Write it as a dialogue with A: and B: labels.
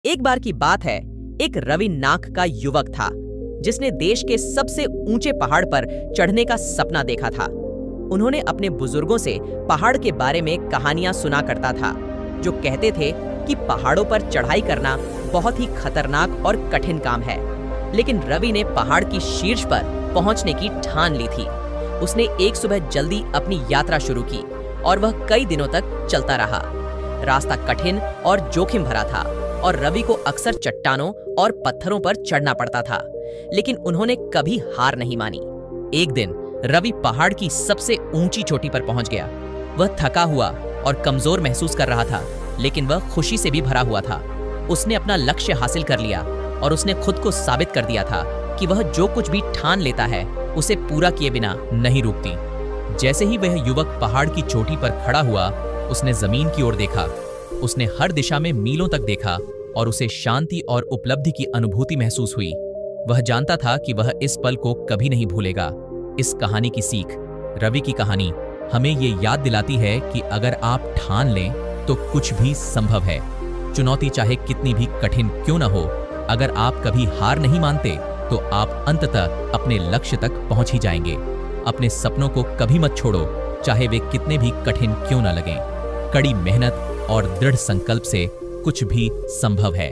A: एक बार की बात है, एक रवि नाक का युवक था जिसने देश के सबसे ऊंचे पहाड़ पर चढ़ने का सपना देखा था। उन्होंने अपने बुजुर्गों से पहाड़ के बारे में कहानियां सुना करता था, जो कहते थे कि पहाड़ों पर चढ़ाई करना बहुत ही खतरनाक और कठिन काम है। लेकिन रवि ने पहाड़ की शीर्ष पर पहुंचने की ठान ली थी। उसने एक सुबह जल्दी अपनी यात्रा शुरू की और वह कई दिनों तक चलता रहा। रास्ता कठिन और जोखिम भरा था और रवि को अक्सर चट्टानों और पत्थरों पर चढ़ना पड़ता था, लेकिन उन्होंने कभी हार नहीं मानी। एक दिन रवि पहाड़ की सबसे ऊंची चोटी पर पहुंच गया। वह थका हुआ और कमजोर महसूस कर रहा था, लेकिन वह खुशी से भी भरा हुआ था। उसने अपना लक्ष्य हासिल कर लिया और उसने खुद को साबित कर दिया था कि वह जो कुछ भी ठान लेता है उसे पूरा किए बिना नहीं रुकती। जैसे ही वह युवक पहाड़ की चोटी पर खड़ा हुआ, उसने जमीन की ओर देखा। उसने हर दिशा में मीलों तक देखा और उसे शांति और उपलब्धि की अनुभूति महसूस हुई। वह जानता था कि वह इस पल को कभी नहीं भूलेगा। इस कहानी की सीख, रवि की कहानी, हमें ये याद दिलाती है कि अगर आप ठान लें तो कुछ भी संभव है। चुनौती चाहे कितनी भी कठिन क्यों न हो, अगर आप कभी हार नहीं मानते तो आप अंततः अपने लक्ष्य तक पहुंच ही जाएंगे। अपने सपनों को कभी मत छोड़ो, चाहे वे कितने भी कठिन क्यों न लगें। कड़ी मेहनत और दृढ़ संकल्प से कुछ भी संभव है।